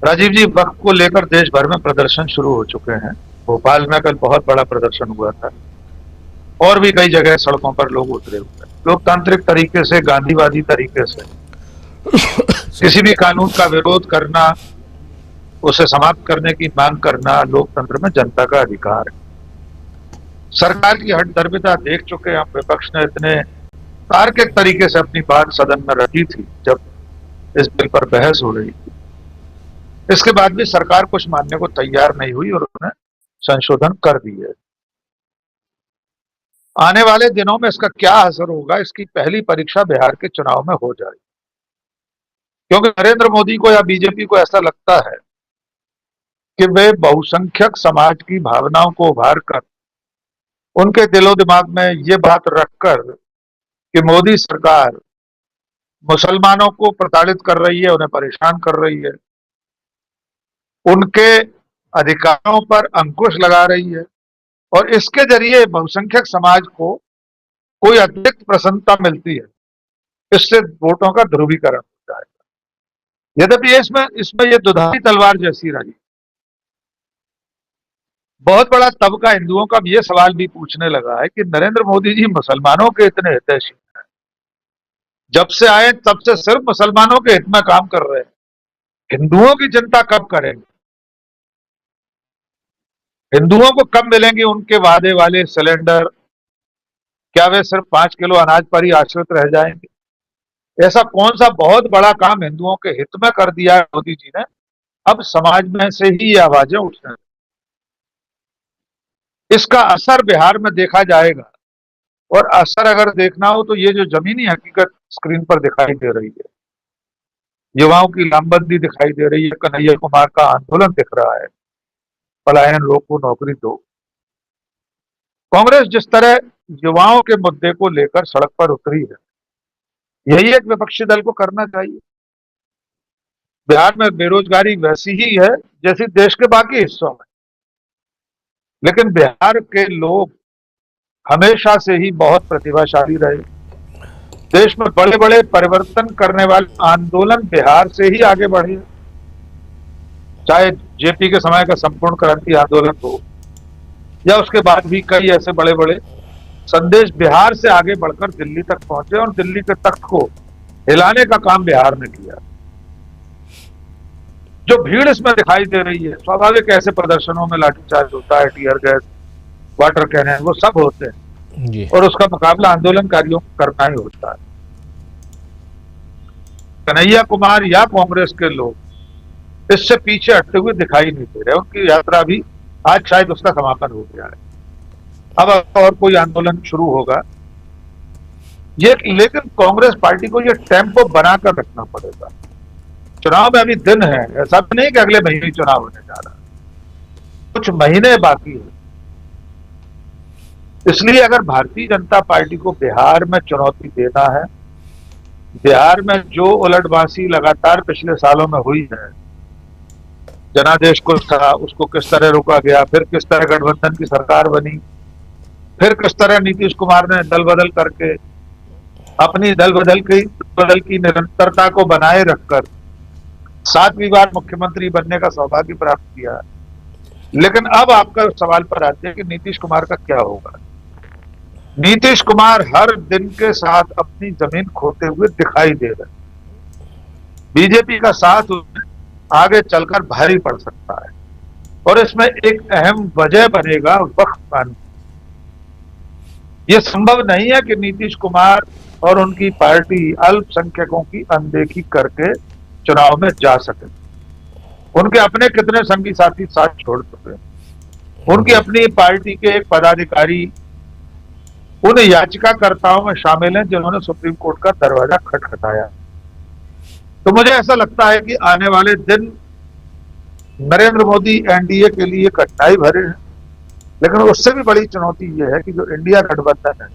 राजीव जी, वक्त को लेकर देश भर में प्रदर्शन शुरू हो चुके हैं। भोपाल में कल बहुत बड़ा प्रदर्शन हुआ था और भी कई जगह सड़कों पर लोग उतरे हुए हैं। लोकतांत्रिक तरीके से, गांधीवादी तरीके से किसी भी कानून का विरोध करना, उसे समाप्त करने की मांग करना लोकतंत्र में जनता का अधिकार है। सरकार की हठधर्मिता देख चुके हैं। विपक्ष ने इतने तार्किक तरीके से अपनी बात सदन में रखी थी जब इस बिल पर बहस हो रही थी। इसके बाद भी सरकार कुछ मानने को तैयार नहीं हुई और उन्होंने संशोधन कर दिए। आने वाले दिनों में इसका क्या असर होगा, इसकी पहली परीक्षा बिहार के चुनाव में हो जाएगी, क्योंकि नरेंद्र मोदी को या बीजेपी को ऐसा लगता है कि वे बहुसंख्यक समाज की भावनाओं को उभार कर, उनके दिलो दिमाग में ये बात रखकर कि मोदी सरकार मुसलमानों को प्रताड़ित कर रही है, उन्हें परेशान कर रही है, उनके अधिकारों पर अंकुश लगा रही है और इसके जरिए बहुसंख्यक समाज को कोई अतिरिक्त प्रसन्नता मिलती है, इससे वोटों का ध्रुवीकरण हो जाएगा। यद्यपि इसमें इसमें ये दुधारी तलवार जैसी रही। बहुत बड़ा तबका हिंदुओं का ये सवाल भी पूछने लगा है कि नरेंद्र मोदी जी मुसलमानों के इतने हितैषी हैं, जब से आए तब से सिर्फ मुसलमानों के हित में काम कर रहे हैं, हिंदुओं की चिंता कब करेंगे? हिंदुओं को कब मिलेंगे उनके वादे वाले सिलेंडर? क्या वे सिर्फ 5 किलो अनाज पर ही आश्रित रह जाएंगे? ऐसा कौन सा बहुत बड़ा काम हिंदुओं के हित में कर दिया है मोदी जी ने? अब समाज में से ही ये आवाजें उठने, इसका असर बिहार में देखा जाएगा। और असर अगर देखना हो तो ये जो जमीनी हकीकत स्क्रीन पर दिखाई दे रही है, युवाओं की लामबंदी दिखाई दे रही है, कन्हैया कुमार का आंदोलन दिख रहा है, पलायन रोको नौकरी दो। कांग्रेस जिस तरह युवाओं के मुद्दे को लेकर सड़क पर उतरी है, यही एक विपक्षी दल को करना चाहिए। बिहार में बेरोजगारी वैसी ही है जैसी देश के बाकी हिस्सों में, लेकिन बिहार के लोग हमेशा से ही बहुत प्रतिभाशाली रहे। देश में बड़े बड़े परिवर्तन करने वाले आंदोलन बिहार से ही आगे बढ़े, चाहे जेपी के समय का संपूर्ण क्रांति आंदोलन हो या उसके बाद भी कई ऐसे बड़े बड़े संदेश बिहार से आगे बढ़कर दिल्ली तक पहुंचे और दिल्ली के तख्त को हिलाने का काम बिहार ने किया। जो भीड़ इसमें दिखाई दे रही है, स्वाभाविक ऐसे प्रदर्शनों में लाठीचार्ज होता है, टीयर गैस, वाटर कैनन, वो सब होते हैं जी। और उसका मुकाबला आंदोलनकारियों को करना ही होता है। कन्हैया कुमार या कांग्रेस के लोग इससे पीछे हटते हुए दिखाई नहीं दे रहे। उनकी यात्रा भी आज शायद उसका समापन हो गया है, अब और कोई आंदोलन शुरू होगा ये, लेकिन कांग्रेस पार्टी को ये टेम्पो बनाकर रखना पड़ेगा। चुनाव में अभी दिन है, ऐसा भी नहीं कि अगले महीने चुनाव होने जा रहा है, कुछ महीने बाकी है। इसलिए अगर भारतीय जनता पार्टी को बिहार में चुनौती देना है, बिहार में जो उलटबाजी लगातार पिछले सालों में हुई है, जनादेश कुछ था, उसको किस तरह रोका गया, फिर किस तरह गठबंधन की सरकार बनी, फिर किस तरह नीतीश कुमार ने दल बदल करके अपनी दल बदल की निरंतरता को बनाए रखकर 7वीं बार मुख्यमंत्री बनने का सौभाग्य प्राप्त किया। लेकिन अब आपका सवाल पर आते हैं कि नीतीश कुमार का क्या होगा। नीतीश कुमार हर दिन के साथ अपनी जमीन खोते हुए दिखाई दे रहे। बीजेपी का साथ आगे चलकर भारी पड़ सकता है और इसमें एक अहम वजह बनेगा वक्फ कानून। यह संभव नहीं है कि नीतीश कुमार और उनकी पार्टी अल्पसंख्यकों की अनदेखी करके चुनाव में जा सके। उनके अपने कितने संगी साथी साथ छोड़ चुके हैं। उनकी अपनी पार्टी के एक पदाधिकारी उन याचिकाकर्ताओं में शामिल हैं जिन्होंने सुप्रीम कोर्ट का दरवाजा खटखटाया। तो मुझे ऐसा लगता है कि आने वाले दिन नरेंद्र मोदी एनडीए के लिए कठिनाई भरे हैं, लेकिन उससे भी बड़ी चुनौती यह है कि जो इंडिया गठबंधन है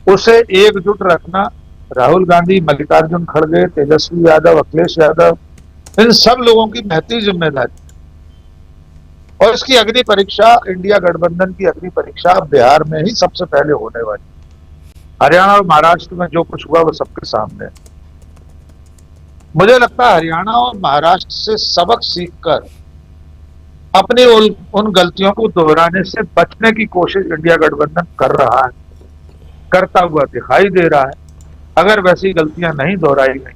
उसे एकजुट रखना। राहुल गांधी, मल्लिकार्जुन खड़गे, तेजस्वी यादव, अखिलेश यादव, इन सब लोगों की महती जिम्मेदारी है। और इसकी अग्नि परीक्षा, इंडिया गठबंधन की अग्नि परीक्षा बिहार में ही सबसे पहले होने वाली। हरियाणा और महाराष्ट्र में जो कुछ हुआ वो सबके सामने है। मुझे लगता है हरियाणा और महाराष्ट्र से सबक सीखकर अपनी उन गलतियों को दोहराने से बचने की कोशिश इंडिया गठबंधन कर रहा है, करता हुआ दिखाई दे रहा है। अगर वैसी गलतियां नहीं दोहराई गई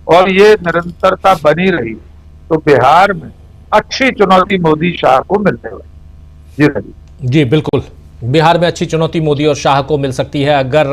और ये निरंतरता बनी रही तो बिहार में अच्छी चुनौती मोदी शाह को मिलने वाली। जी रही। जी बिल्कुल, बिहार में अच्छी चुनौती मोदी और शाह को मिल सकती है अगर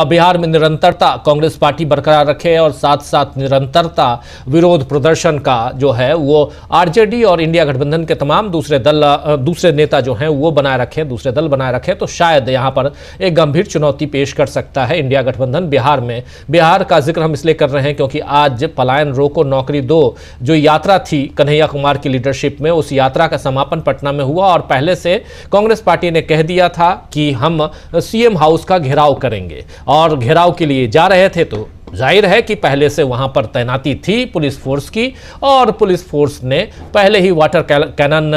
बिहार में निरंतरता कांग्रेस पार्टी बरकरार रखे और साथ साथ निरंतरता विरोध प्रदर्शन का जो है वो आरजेडी और इंडिया गठबंधन के तमाम दूसरे नेता जो हैं वो बनाए रखें, दूसरे दल बनाए रखें, तो शायद यहाँ पर एक गंभीर चुनौती पेश कर सकता है इंडिया गठबंधन बिहार में। बिहार का जिक्र हम इसलिए कर रहे हैं क्योंकि आज पलायन रोको नौकरी दो जो यात्रा थी कन्हैया कुमार की लीडरशिप में, उस यात्रा का समापन पटना में हुआ और पहले से कांग्रेस पार्टी ने कह दिया था कि हम सीएम हाउस का घेराव करेंगे और घेराव के लिए जा रहे थे। तो जाहिर है कि पहले से वहां पर तैनाती थी पुलिस फोर्स की और पुलिस फोर्स ने पहले ही वाटर कैनन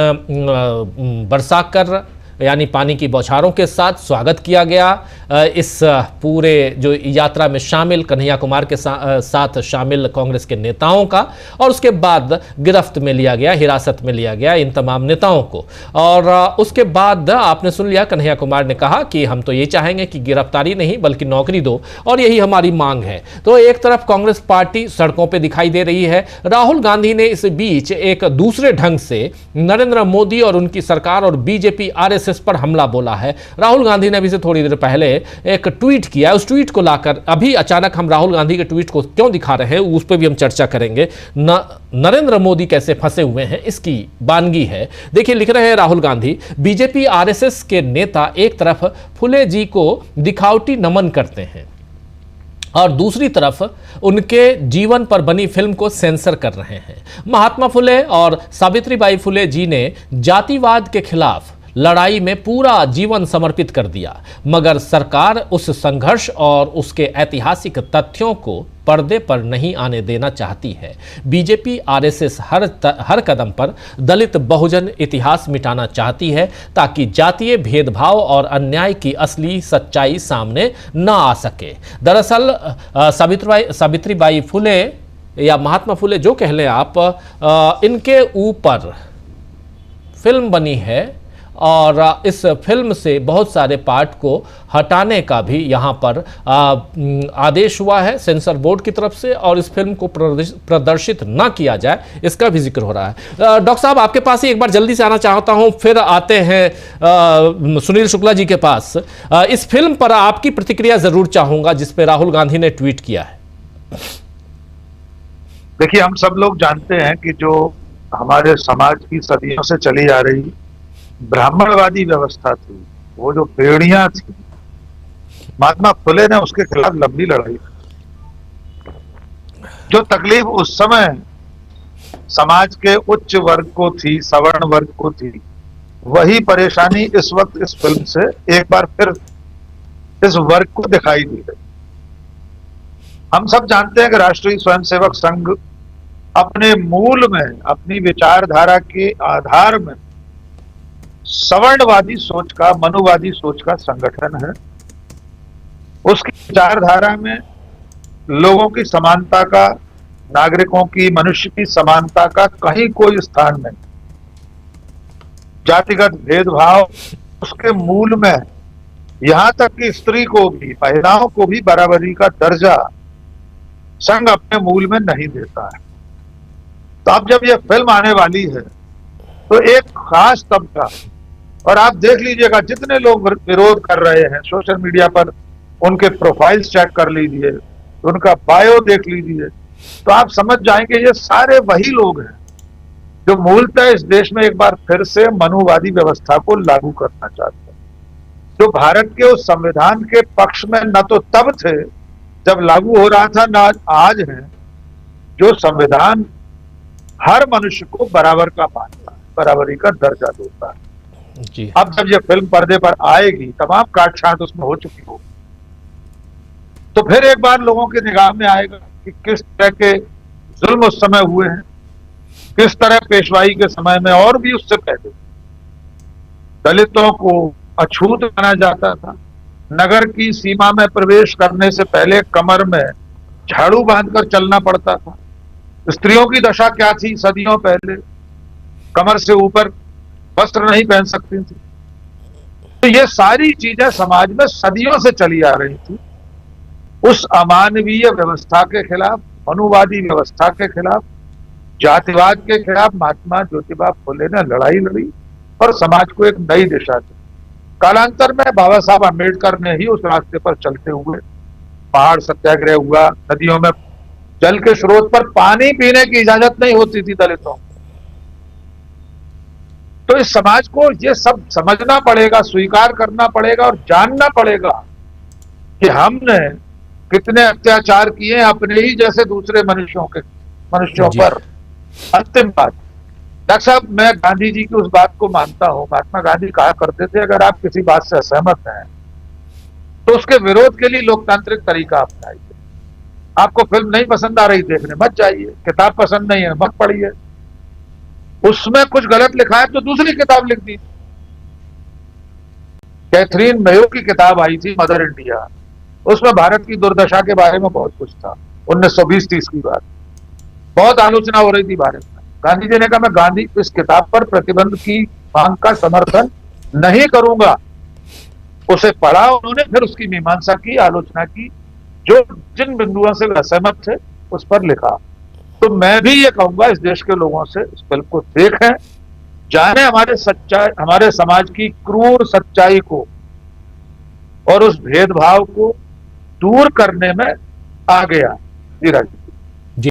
बरसाकर यानी पानी की बौछारों के साथ स्वागत किया गया इस पूरे जो यात्रा में शामिल कन्हैया कुमार के साथ शामिल कांग्रेस के नेताओं का, और उसके बाद गिरफ्त में लिया गया, हिरासत में लिया गया इन तमाम नेताओं को। और उसके बाद आपने सुन लिया कन्हैया कुमार ने कहा कि हम तो ये चाहेंगे कि गिरफ्तारी नहीं बल्कि नौकरी दो और यही हमारी मांग है। तो एक तरफ कांग्रेस पार्टी सड़कों पर दिखाई दे रही है, राहुल गांधी ने इस बीच एक दूसरे ढंग से नरेंद्र मोदी और उनकी सरकार और बीजेपी आरएसएस पर हमला बोला है। राहुल गांधी ने अभी से थोड़ी देर पहले एक ट्वीट किया, उस ट्वीट को लाकर अभी अचानक हम राहुल गांधी के ट्वीट को क्यों दिखा रहे हैं उस पर भी हम चर्चा करेंगे। नरेंद्र मोदी कैसे फंसे हुए हैं इसकी बानगी है। देखिए लिख रहे हैं राहुल गांधी, बीजेपी आरएसएस के नेता एक तरफ फुले जी को दिखावटी नमन करते हैं और दूसरी तरफ उनके जीवन पर बनी फिल्म को सेंसर कर रहे हैं। महात्मा फुले और सावित्रीबाई फुले जी ने जातिवाद के खिलाफ लड़ाई में पूरा जीवन समर्पित कर दिया, मगर सरकार उस संघर्ष और उसके ऐतिहासिक तथ्यों को पर्दे पर नहीं आने देना चाहती है। बीजेपी आरएसएस हर कदम पर दलित बहुजन इतिहास मिटाना चाहती है ताकि जातीय भेदभाव और अन्याय की असली सच्चाई सामने न आ सके। दरअसल सावित्रीबाई फुले या महात्मा फुले जो कह लें आप, इनके ऊपर फिल्म बनी है और इस फिल्म से बहुत सारे पार्ट को हटाने का भी यहाँ पर आदेश हुआ है सेंसर बोर्ड की तरफ से और इस फिल्म को प्रदर्शित ना किया जाए इसका भी जिक्र हो रहा है। डॉक्टर साहब आपके पास ही एक बार जल्दी से आना चाहता हूँ, फिर आते हैं सुनील शुक्ला जी के पास। इस फिल्म पर आपकी प्रतिक्रिया जरूर चाहूंगा जिस पे राहुल गांधी ने ट्वीट किया है। देखिए हम सब लोग जानते हैं कि जो हमारे समाज की सदियों से चली आ रही ब्राह्मणवादी व्यवस्था थी, वो जो बेड़ियां थी, महात्मा फुले ने उसके खिलाफ लंबी लड़ाई। जो तकलीफ उस समय समाज के उच्च वर्ग को थी, सवर्ण वर्ग को थी, वही परेशानी इस वक्त इस फिल्म से एक बार फिर इस वर्ग को दिखाई दी गई। हम सब जानते हैं कि राष्ट्रीय स्वयंसेवक संघ अपने मूल में, अपनी विचारधारा के आधार में सवर्णवादी सोच का, मनुवादी सोच का संगठन है। उसकी विचारधारा में लोगों की समानता का, नागरिकों की, मनुष्य की समानता का कहीं कोई स्थान नहीं। जातिगत भेदभाव उसके मूल में, यहां तक कि स्त्री को भी, महिलाओं को भी बराबरी का दर्जा संघ अपने मूल में नहीं देता है। तो अब जब यह फिल्म आने वाली है तो एक खास तबका, और आप देख लीजिएगा जितने लोग विरोध कर रहे हैं सोशल मीडिया पर, उनके प्रोफाइल्स चेक कर लीजिए, उनका बायो देख लीजिए, तो आप समझ जाएंगे ये सारे वही लोग हैं जो मूलतः इस देश में एक बार फिर से मनुवादी व्यवस्था को लागू करना चाहते हैं, जो भारत के उस संविधान के पक्ष में न तो तब थे जब लागू हो रहा था, न आज है, जो संविधान हर मनुष्य को बराबर का मानता है, बराबरी का दर्जा देता है। जी। अब जब ये फिल्म पर्दे पर आएगी, तमाम काट छांट उसमें हो चुकी हो, तो फिर एक बार लोगों की निगाह में आएगा कि किस तरह के जुल्म उस समय हुए हैं, किस तरह पेशवाई के समय में और भी उससे पहले दलितों को अछूत माना जाता था। नगर की सीमा में प्रवेश करने से पहले कमर में झाड़ू बांधकर चलना पड़ता था। स्त्रियों की दशा क्या थी सदियों पहले, कमर से ऊपर वस्त्र नहीं पहन सकती थी। तो ये सारी चीजें समाज में सदियों से चली आ रही थी। उस अमानवीय व्यवस्था के खिलाफ, अनुवादी व्यवस्था के खिलाफ, जातिवाद के खिलाफ महात्मा ज्योतिबा फुले ने लड़ाई लड़ी और समाज को एक नई दिशा दी। कालांतर में बाबा साहब अम्बेडकर ने ही उस रास्ते पर चलते हुए, पहाड़ सत्याग्रह हुआ, नदियों में जल के स्रोत पर पानी पीने की इजाजत नहीं होती थी दलितों। तो इस समाज को ये सब समझना पड़ेगा, स्वीकार करना पड़ेगा और जानना पड़ेगा कि हमने कितने अत्याचार किए अपने ही जैसे दूसरे मनुष्यों जी। पर। अंतिम बात, डॉक्टर साहब, मैं गांधी जी की उस बात को मानता हूं। महात्मा गांधी कहा करते थे, अगर आप किसी बात से असहमत हैं तो उसके विरोध के लिए लोकतांत्रिक तरीका अपनाइए। आपको फिल्म नहीं पसंद आ रही, देखने मत जाइए। किताब पसंद नहीं है, मत पढ़िए। उसमें कुछ गलत लिखा है तो दूसरी किताब लिख दी। कैथरीन मेयो की किताब आई थी मदर इंडिया, उसमें भारत की दुर्दशा के बारे में बहुत कुछ था। 1920-30 की बात, बहुत आलोचना हो रही थी भारत में। गांधी जी ने कहा, मैं गांधी इस किताब पर प्रतिबंध की मांग का समर्थन नहीं करूंगा। उसे पढ़ा उन्होंने, फिर उसकी मीमांसा की, आलोचना की, जो जिन बिंदुओं से असहमत थे उस पर लिखा। तो मैं भी ये कहूंगा इस देश के लोगों से, इस फिल्म को देखें, जाने हमारे समाज की क्रूर सच्चाई को और उस भेदभाव को दूर करने में आगे आए। जी राजीव।